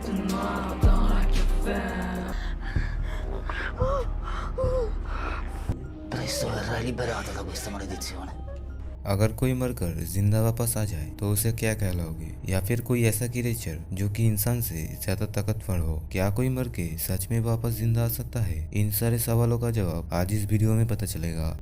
Presto verrà liberato da questa maledizione. अगर कोई मरकर जिंदा वापस आ जाए तो उसे क्या कहलाओगे? या फिर कोई ऐसा क्रिएचर जो कि इंसान से ज्यादा ताकतवर हो, क्या कोई मर के सच में वापस जिंदा आ सकता है? इन सारे सवालों का जवाब आज इस वीडियो में पता चलेगा।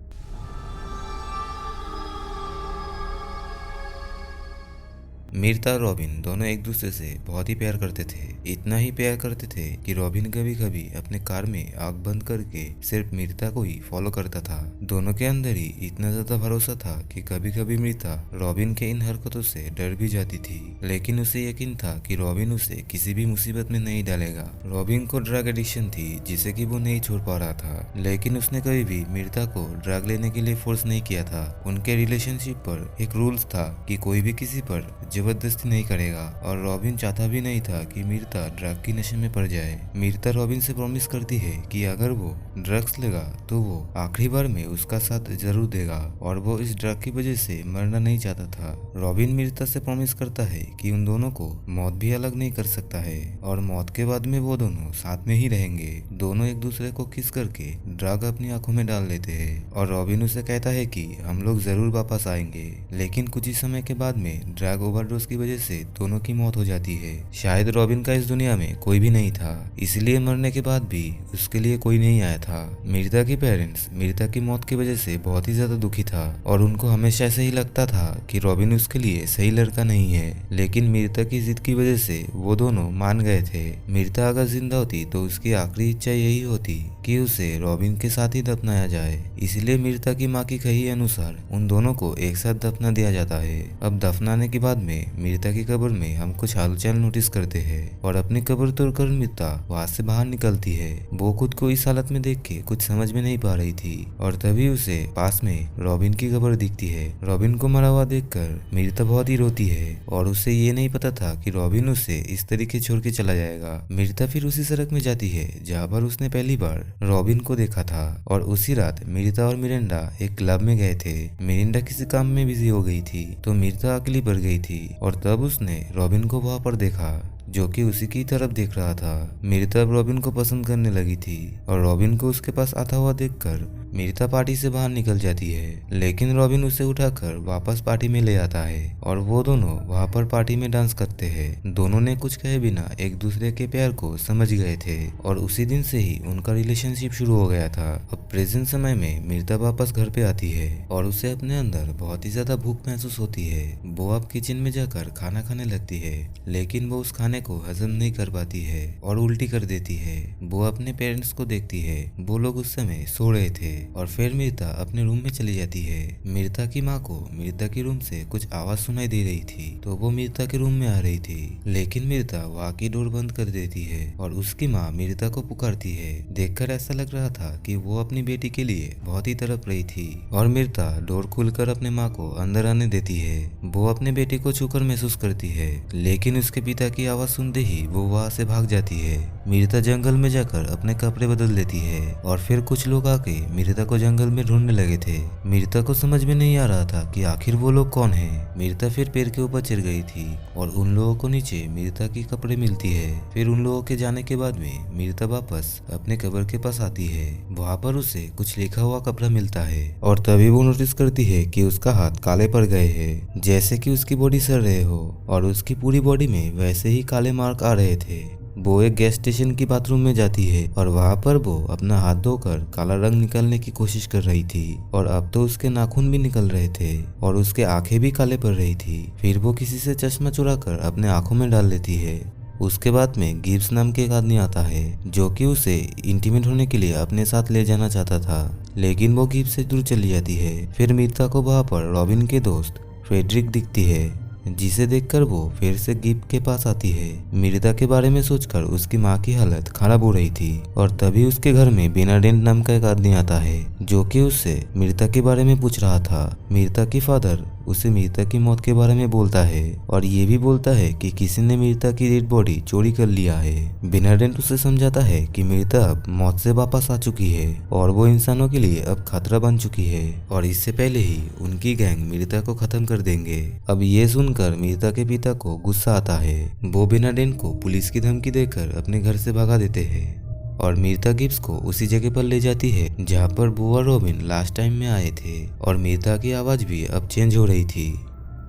मीर्ता और रॉबिन दोनों एक दूसरे से बहुत ही प्यार करते थे। इतना ही प्यार करते थे कि रॉबिन कभी कभी अपने कार में आग बंद करके सिर्फ मीर्ता को ही फॉलो करता था। दोनों के अंदर ही इतना ज्यादा भरोसा था कि कभी कभी मीर्ता रॉबिन के इन हरकतों से डर भी जाती थी, लेकिन उसे यकीन था कि रॉबिन उसे किसी भी मुसीबत में नहीं डालेगा। रॉबिन को ड्रग एडिक्शन थी जिसे कि वो नहीं छोड़ पा रहा था, लेकिन उसने कभी भी मीर्ता को ड्रग लेने के लिए फोर्स नहीं किया था। उनके रिलेशनशिप पर एक रूल्स था कि कोई भी किसी पर जबरदस्ती नहीं करेगा, और रॉबिन चाहता भी नहीं था कि मीर्ता ड्रग की नशे में पड़ जाए। मीर्ता रॉबिन से प्रॉमिस करती है कि अगर वो ड्रग्स लेगा तो वो आखिरी बार में उसका साथ जरूर देगा, और वो इस ड्रग की वजह से मरना नहीं चाहता था। रॉबिन मीर्ता से प्रॉमिस करता है कि उन दोनों को मौत भी अलग नहीं कर सकता है, और मौत के बाद में वो दोनों साथ में ही रहेंगे। दोनों एक दूसरे को किस करके ड्रग अपनी आंखों में डाल लेते हैं, और रॉबिन उसे कहता है कि हम लोग जरूर वापस आएंगे। लेकिन कुछ ही समय के बाद में ड्रग ओवरडोज की वजह से दोनों की मौत हो जाती है। शायद रॉबिन का इस दुनिया में कोई भी नहीं था, इसलिए मरने के बाद भी उसके लिए कोई नहीं आया था। मीर्ता के पेरेंट्स मीर्ता की मौत की वजह से बहुत ही ज्यादा दुखी था, और उनको हमेशा ऐसे ही लगता था कि रॉबिन उसके लिए सही लड़का नहीं है। लेकिन मीर्ता की जिद की वजह से वो दोनों मान गए थे। मीर्ता अगर जिंदा होती तो उसकी आखिरी इच्छा यही होती कि उसे रॉबिन के साथ ही दफनाया जाए। इसलिए मीर्ता की माँ की कही अनुसार उन दोनों को एक साथ दफना दिया जाता है। अब दफनाने के बाद में मीर्ता की कब्र में हम कुछ हालचाल नोटिस करते हैं, और अपनी कब्र तोड़कर मीर्ता वहां से बाहर निकलती है। वो खुद को इस हालत में देख के कुछ समझ में नहीं पा रही थी, और तभी उसे पास में रॉबिन की कब्र दिखती है। रॉबिन को मरा हुआ देखकर मीर्ता बहुत ही रोती है, और उसे ये नहीं पता था कि रॉबिन उसे इस तरीके छोड़ के चला जाएगा। मीर्ता फिर उसी सड़क में जाती है जहाँ पर उसने पहली बार रॉबिन को देखा था, और उसी रात मीर्ता और मिरिंडा एक क्लब में गए थे। मिरिंडा किसी काम में बिजी हो गई थी तो मीर्ता अकेली पड़ गई थी, और तब उसने रॉबिन को वहां पर देखा जो कि उसी की तरफ देख रहा था। मीर्ता अब रॉबिन को पसंद करने लगी थी, और रॉबिन को उसके पास आता हुआ देखकर मीर्ता पार्टी से बाहर निकल जाती है। लेकिन रॉबिन उसे उठाकर वापस पार्टी में ले आता है, और वो दोनों वहां पर पार्टी में डांस करते हैं। दोनों ने कुछ कहे बिना एक दूसरे के प्यार को समझ गए थे, और उसी दिन से ही उनका रिलेशनशिप शुरू हो गया था। अब प्रेजेंट समय में मीर्ता वापस घर पे आती है, और उसे अपने अंदर बहुत ही ज्यादा भूख महसूस होती है। वो अब किचन में जाकर खाना खाने लगती है, लेकिन वो उस खाने को हजम नहीं कर पाती है और उल्टी कर देती है। वो अपने पेरेंट्स को देखती है, वो लोग उस समय सो रहे थे, और फिर मीर्ता अपने रूम में चली जाती है। मीर्ता की माँ को मीर्ता के रूम से कुछ आवाज सुनाई दे रही थी, तो वो मीर्ता के रूम में आ रही थी, लेकिन मीर्ता वहाँ की डोर बंद कर देती है, और उसकी माँ मीर्ता को पुकारती है। देखकर ऐसा लग रहा था कि वो अपनी बेटी के लिए बहुत ही तड़प रही थी, और मीर्ता डोर खोलकर अपने माँ को अंदर आने देती है। वो अपने बेटी को छूकर महसूस करती है, लेकिन उसके पिता की आवाज सुनते ही वो वहाँ से भाग जाती है। मीर्ता जंगल में जाकर अपने कपड़े बदल लेती है, और फिर कुछ लोग आके मीर्ता को जंगल में ढूंढने लगे थे। मीर्ता को समझ में नहीं आ रहा था कि आखिर वो लोग कौन हैं। मीर्ता फिर पेड़ के ऊपर चढ़ गई थी, और उन लोगों को नीचे मीर्ता की कपड़े मिलती है। फिर उन लोगों के जाने के बाद में मीर्ता वापस अपने कब्र के पास आती है। वहाँ पर उसे कुछ लिखा हुआ कपड़ा मिलता है, और तभी वो नोटिस करती है कि उसका हाथ काले पड़ गए हैं, जैसे कि उसकी बॉडी सड़ रहे हो, और उसकी पूरी बॉडी में वैसे ही काले मार्क आ रहे थे। वो एक गैस स्टेशन की बाथरूम में जाती है, और वहाँ पर वो अपना हाथ धोकर काला रंग निकालने की कोशिश कर रही थी, और अब तो उसके नाखून भी निकल रहे थे, और उसके आंखें भी काले पड़ रही थी। फिर वो किसी से चश्मा चुरा कर अपने आंखों में डाल लेती है। उसके बाद में गिब्स नाम के एक आदमी आता है, जो कि उसे इंटीमेट होने के लिए अपने साथ ले जाना चाहता था, लेकिन वो गिब्स से दूर चली जाती है। फिर मीर्ता को वहाँ पर रॉबिन के दोस्त फ्रेडरिक दिखती है, जिसे देखकर वो फिर से गिब के पास आती है। मीर्ता के बारे में सोचकर उसकी माँ की हालत खराब हो रही थी, और तभी उसके घर में बेनाडेंट नाम का एक आदमी आता है, जो कि उससे मीर्ता के बारे में पूछ रहा था। मीर्ता की फादर उसे मीरता की मौत के बारे में बोलता है और ये भी बोलता है कि किसी ने मीरता की डेड बॉडी चोरी कर लिया है। बेनाडेंट उसे समझाता है कि मीरता अब मौत से वापस आ चुकी है और वो इंसानों के लिए अब खतरा बन चुकी है और इससे पहले ही उनकी गैंग मीरता को खत्म कर देंगे। अब ये सुनकर मीरता के पिता को गुस्सा आता है। वो बेनाडेंट को पुलिस की धमकी देकर अपने घर से भगा देते हैं और मीरता गिब्स को उसी जगह पर ले जाती है जहाँ पर वो और रॉबिन लास्ट टाइम में आए थे और मीरता की आवाज भी अब चेंज हो रही थी।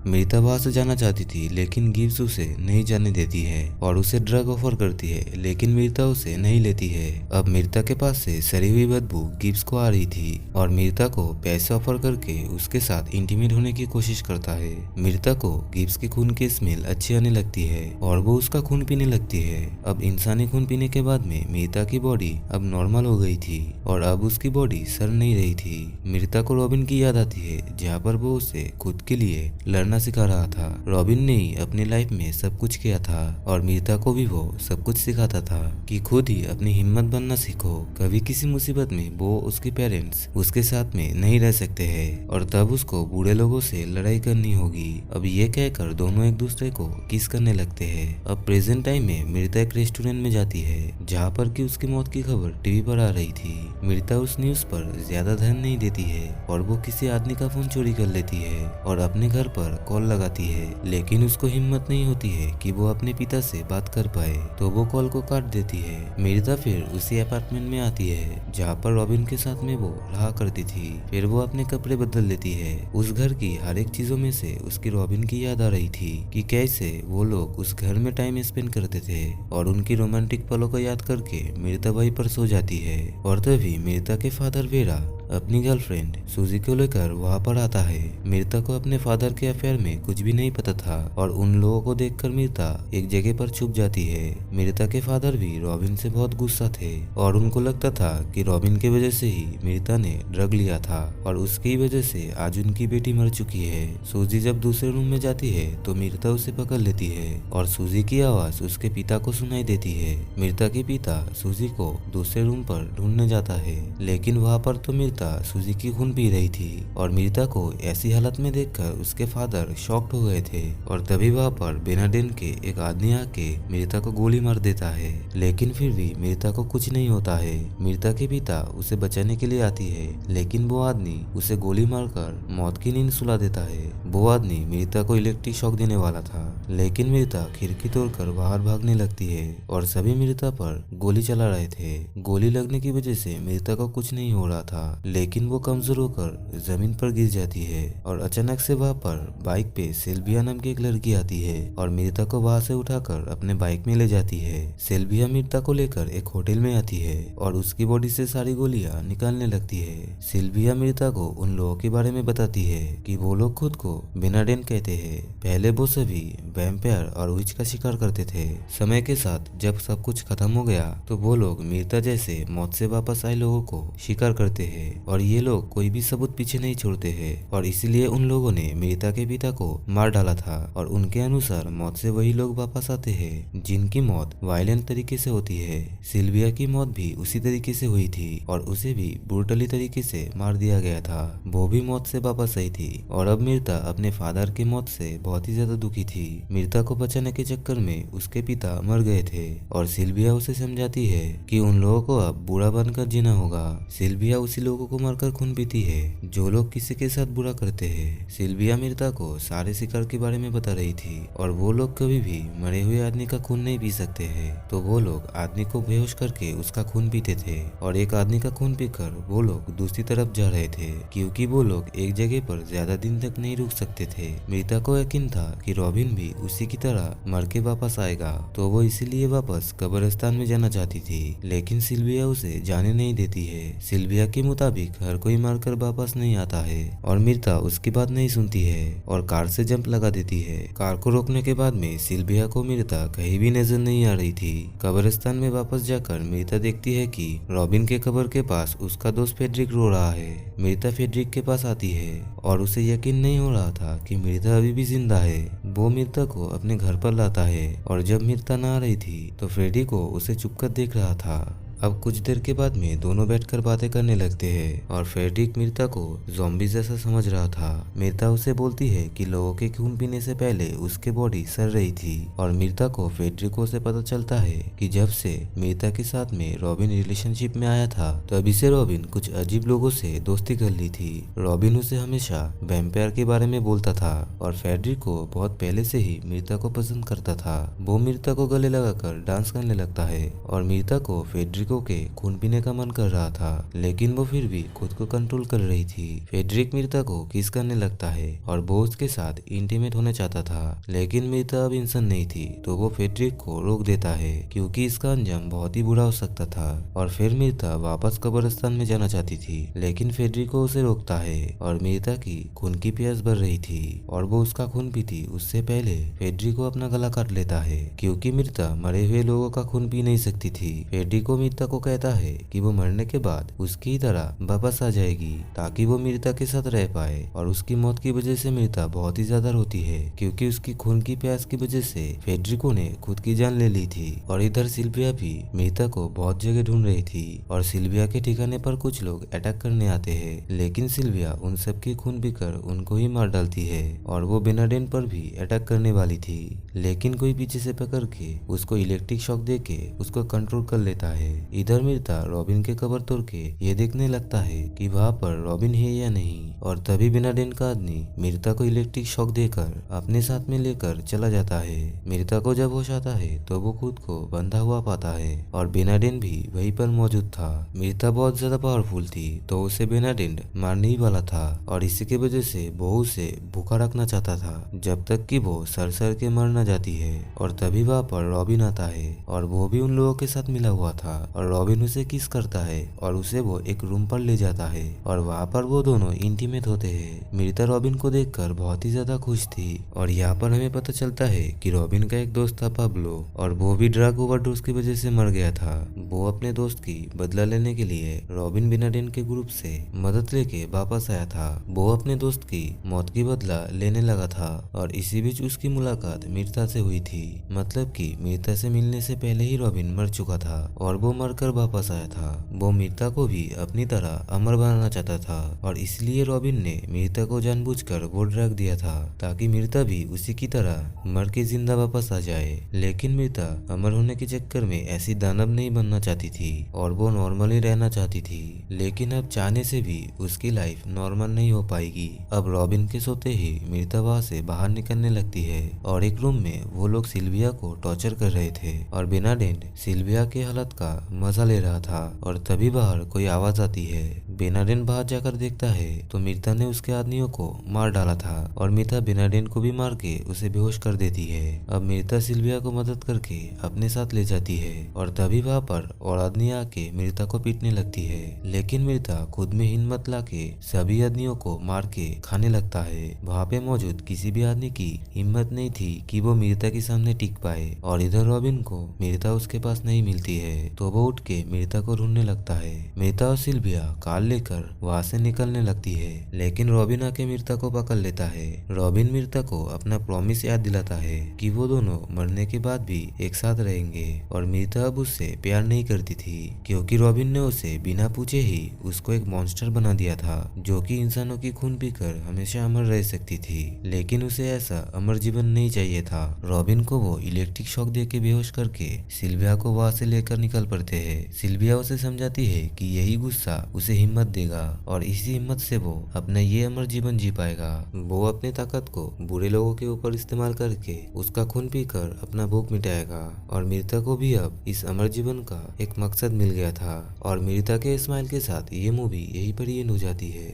मीरता वहां से जाना चाहती थी लेकिन गिब्स उसे नहीं जाने देती है और उसे ड्रग ऑफर करती है लेकिन मीरता उसे नहीं लेती है। अब मीरता के पास से सड़ी हुई बदबू गिब्स को आ रही थी और मीरता को पैसे ऑफर करके उसके साथ इंटीमेट होने की कोशिश करता है। मीरता को गिब्स की खून की स्मेल अच्छी आने लगती है और वो उसका खून पीने लगती है। अब इंसानी खून पीने के बाद में मीरता की बॉडी अब नॉर्मल हो गई थी और अब उसकी बॉडी सड़ नहीं रही थी। मीरता को रॉबिन की याद आती है जहाँ पर वो उसे खुद के लिए लड़ना सिखा रहा था। रॉबिन ने ही अपनी लाइफ में सब कुछ किया था और मीरता को भी वो सब कुछ सिखाता था कि खुद ही अपनी हिम्मत बनना सीखो। कभी किसी मुसीबत में वो उसके पेरेंट्स उसके साथ में नहीं रह सकते हैं और तब उसको बुरे लोगों से लड़ाई करनी होगी। अब ये कहकर दोनों एक दूसरे को किस करने लगते हैं। अब प्रेजेंट टाइम में मीरता एक रेस्टोरेंट में जाती है जहाँ पर कि उसकी मौत की खबर टीवी पर आ रही थी। मीरता उस न्यूज पर ज्यादा ध्यान नहीं देती है और वो किसी आदमी का फोन चोरी कर लेती है और अपने घर पर कॉल लगाती है लेकिन उसको हिम्मत नहीं होती है कि वो अपने पिता से बात कर पाए तो वो कॉल को काट देती है। मीरता फिर उसी अपार्टमेंट में आती है जहाँ पर रॉबिन के साथ में वो रहा करती थी। फिर वो अपने कपड़े बदल लेती है। उस घर की हर एक चीजों में से उसकी रॉबिन की याद आ रही थी कि कैसे वो लोग उस घर में टाइम स्पेंड करते थे और उनकी रोमांटिक पलों को याद करके मीरता वहीं पर सो जाती है। और तभी मीरता के फादर वेरा अपनी गर्लफ्रेंड सूजी को लेकर वहाँ पर आता है। मीरता को अपने फादर के अफेयर में कुछ भी नहीं पता था और उन लोगों को देखकर मीरता एक जगह पर छुप जाती है। मीरता के फादर भी रॉबिन से बहुत गुस्सा थे और उनको लगता था कि रॉबिन की वजह से ही मीरता ने ड्रग लिया था और उसकी वजह से आज उनकी बेटी मर चुकी है। सूजी जब दूसरे रूम में जाती है तो मीरता उसे पकड़ लेती है और सूजी की आवाज उसके पिता को सुनाई देती है। मीरता के पिता सूजी को दूसरे रूम पर ढूंढने जाता है लेकिन वहाँ पर तो मीरता सूजी की खून पी रही थी और मीरता को ऐसी हालत में देखकर उसके फादर शॉक्ड हो गए थे और तभी वहाँ पर बेनाडेंट के एक आदमी आके मीरता को गोली मार देता है लेकिन फिर भी मीरता को कुछ नहीं होता है। मीरता के पिता उसे बचाने के लिए आती है लेकिन वो आदमी उसे गोली मारकर मौत की नींद सुला देता है। वो आदमी मीरता को इलेक्ट्रिक शॉक देने वाला था लेकिन मीरता खिड़की तोड़कर बाहर भागने लगती है और सभी मीरता पर गोली चला रहे थे। गोली लगने की वजह से मीरता को कुछ नहीं हो रहा था लेकिन वो कमजोर होकर जमीन पर गिर जाती है और अचानक से वहाँ पर बाइक पे सेल्विया नाम की एक लड़की आती है और मीरता को वहाँ से उठाकर अपने बाइक में ले जाती है। सेल्विया मीरता को लेकर एक होटल में आती है और उसकी बॉडी से सारी गोलियां निकालने लगती है। सेल्विया मीरता को उन लोगों के बारे में बताती है कि वो लोग खुद को बेनाडेंट कहते हैं। पहले वो सभी वैम्पायर और विच का शिकार करते थे। समय के साथ जब सब कुछ खत्म हो गया तो वो लोग मीरता जैसे मौत से वापस आए लोगों को शिकार करते हैं और ये लोग कोई भी सबूत पीछे नहीं छोड़ते हैं और इसलिए उन लोगों ने मीरता के पिता को मार डाला था और उनके अनुसार मौत से वही लोग वापस आते हैं जिनकी मौत वायलेंट तरीके से होती है। सिल्विया की मौत भी उसी तरीके से हुई थी और उसे भी ब्रूटली तरीके से मार दिया गया था। वो भी मौत से वापस आई थी और अब मीरता अपने फादर की मौत से बहुत ही ज्यादा दुखी थी। मीरता को बचाने के चक्कर में उसके पिता मर गए थे और सिल्विया उसे समझाती है कि उन लोगों को अब बुरा बनकर जीना होगा। सिल्विया उसी लोगों को मारकर खून पीती है जो लोग किसी के साथ बुरा करते हैं। सिल्विया मीरता को सारे शिकार के बारे में बता रही थी और वो लोग कभी भी मरे हुए आदमी का खून नहीं पी सकते हैं तो वो लोग आदमी को बेहोश करके उसका खून पीते थे और एक आदमी का खून पीकर वो लोग दूसरी तरफ जा रहे थे क्योंकि वो लोग एक जगह पर ज्यादा दिन तक नहीं रुक सकते थे। मीरता को यकीन था कि रॉबिन भी उसी की तरह मर के वापस आएगा तो वो इसीलिए वापस कब्रिस्तान में जाना चाहती थी लेकिन सिल्विया उसे जाने नहीं देती है। सिल्विया के मुताबिक हर कोई मरकर वापस नहीं आता है और मीरता उसकी बात नहीं सुनती है और कार से जंप लगा देती है। कार को रोकने के बाद में सिल्विया को मीरता कहीं भी नजर नहीं आ रही थी। कब्रिस्तान में वापस जाकर मीरता देखती है कि रॉबिन के कब्र के पास उसका दोस्त फेड्रिक रो रहा है। मीरता फेड्रिक के पास आती है और उसे यकीन नहीं हो रहा था कि मीरता अभी भी जिंदा है। वो मीरता को अपने घर पर लाता है और जब मीरता ना आ रही थी तो फ्रेडी को उसे चुपकर देख रहा था। अब कुछ देर के बाद में दोनों बैठकर बातें करने लगते हैं और फ्रेडरिक मीरता को ज़ॉम्बी जैसा समझ रहा था। मीरता उसे बोलती है कि लोगों के खून पीने से पहले उसके बॉडी सड़ रही थी और मीरता को फ्रेडरिको से पता चलता है कि जब से मीरता के साथ में रॉबिन रिलेशनशिप में आया था तभी से रॉबिन कुछ अजीब लोगों से दोस्ती कर ली थी। रॉबिन उसे हमेशा वैम्पायर के बारे में बोलता था और फ्रेडरिको बहुत पहले से ही मीरता को पसंद करता था। वो मीरता को गले लगाकर डांस करने लगता है और मीरता को फ्रेडरिको के खून पीने का मन कर रहा था, लेकिन वो फिर भी खुद को कंट्रोल कर रही थी। फ्रेडरिक मीरता को किस करने लगता है और वो उसके साथ इंटीमेट होना चाहता था, लेकिन मीरता अब इंसान नहीं थी तो वो फ्रेडरिक को रोक देता है क्योंकि इसका अंजाम बहुत ही बुरा हो सकता था। और फिर मीरता वापस कब्रिस्तान में जाना चाहती थी, लेकिन फ्रेडरिको उसे रोकता है और मीरता की खून की प्यास भर रही थी और वो उसका खून पीती उससे पहले फ्रेडरिको अपना गला काट लेता है क्योंकि मीरता मरे हुए लोगों का खून पी नहीं सकती थी। फ्रेडरिको मीरता को कहता है कि वो मरने के बाद उसकी तरह वापस आ जाएगी ताकि वो मीरता के साथ रह पाए और उसकी मौत की वजह से मीरता बहुत ही ज्यादा रोती है क्योंकि उसकी खून की प्यास की वजह से फ्रेडरिको ने खुद की जान ले ली थी। और इधर सिल्विया भी मीरता को बहुत जगह ढूंढ रही थी और सिल्विया के ठिकाने पर कुछ लोग अटैक करने आते हैं, लेकिन सिल्विया उन सबके खून पीकर उनको ही मार डालती है और वो बेनाडेन पर भी अटैक करने वाली थी, लेकिन कोई पीछे से पकड़ के उसको इलेक्ट्रिक शॉक देके उसको कंट्रोल कर लेता है। इधर मीरता रॉबिन के कबर तोड़ के ये देखने लगता है कि वहाँ पर रॉबिन है या नहीं और तभी बेनाडेन का आदमी मीरता को इलेक्ट्रिक शॉक देकर अपने साथ में लेकर चला जाता है। मीरता को जब होश आता है तो वो खुद को बंधा हुआ पाता है और बेनाडेन भी वहीं पर मौजूद था। मीरता बहुत ज्यादा पावरफुल थी तो उसे बेनाडेन मारने ही वाला था और इसी की वजह से वो उसे भूखा रखना चाहता था जब तक कि वो सर के मर न जाती है। और तभी वहाँ पर रॉबिन आता है और वो भी उन लोगों के साथ मिला हुआ था और रॉबिन उसे किस करता है और उसे वो एक रूम पर ले जाता है और वहाँ पर वो दोनों इंटीमेट होते हैं। मीरता रॉबिन को देखकर बहुत ही ज्यादा खुश थी और यहाँ पर हमें पता चलता है कि रॉबिन का एक दोस्त था पाब्लो और वो भी ड्रग ओवरडोज की वजह से मर गया था। वो अपने दोस्त की बदला लेने के लिए रॉबिन बेनाडेन के ग्रुप से मदद लेके वापस आया था। वो अपने दोस्त की मौत की बदला लेने लगा था और इसी बीच उसकी मुलाकात मीरता से हुई थी, मतलब कि मीरता से मिलने से पहले ही रॉबिन मर चुका था और वो मरकर वापस आया था। वो मीरता को भी अपनी तरह अमर बनाना चाहता था और इसलिए रॉबिन ने मीरता को जानबूझकर वो ड्रग दिया था ताकि मीरता भी उसी की तरह मर के जिंदा वापस आ जाए। लेकिन मीरता अमर होने के चक्कर में ऐसी दानव नहीं बनना चाहती थी और वो नॉर्मली रहना चाहती थी, लेकिन अब चाहने से भी उसकी लाइफ नॉर्मल नहीं हो पाएगी। अब रॉबिन के सोते ही मीरता वहां से बाहर निकलने लगती है और एक रूम में वो लोग सिल्विया को टॉर्चर कर रहे थे और बेनाडेन सिल्विया के हालत का मजा ले रहा था और तभी बाहर कोई आवाज आती है। बेनाडेन बाहर जाकर देखता है तो मीरता ने उसके आदमियों को मार डाला था और मीरता बेनाडेन को भी मार के उसे बेहोश कर देती है। अब मीरता सिल्विया को मदद करके अपने साथ ले जाती है और तभी वहाँ पर और आदमी आके मीरता को पीटने लगती है, लेकिन मीरता खुद में हिम्मत लाके सभी आदमियों को मार के खाने लगता है। वहाँ पे मौजूद किसी भी आदमी की हिम्मत नहीं थी कि वो मीरता के सामने टिक पाए और इधर रॉबिन को मीरता उसके पास नहीं मिलती है तो वो उठ के मीरता को ढूंढने लगता है। मीरता और सिल्विया कार लेकर वहाँ से निकलने लगती है, लेकिन रॉबिन आके मीरता को पकड़ लेता है। रॉबिन मीरता को अपना प्रॉमिस याद दिलाता है कि वो दोनों मरने के बाद भी एक साथ रहेंगे और मीरता अब उससे प्यार नहीं करती थी क्योंकि रॉबिन ने उसे बिना पूछे ही उसको एक मॉन्स्टर बना दिया था जो कि इंसानों की खून पीकर हमेशा अमर रह सकती थी, लेकिन उसे ऐसा अमर जीवन नहीं चाहिए था। रॉबिन को वो इलेक्ट्रिक शॉक देके बेहोश करके सिल्विया को वहां से लेकर निकल पड़ते हैं। सिल्विया उसे समझाती है कि यही गुस्सा उसे हिम्मत देगा और इसी हिम्मत से वो अपना ये अमर जीवन जी पाएगा। वो अपने ताकत को बुरे लोगों के ऊपर इस्तेमाल करके उसका खून पीकर अपना भूख मिटाएगा और मीरता को भी अब इस अमर जीवन का एक मकसद मिल गया था। और मीरता के स्माइल के साथ ये मूवी यहीं पर एंड हो जाती है।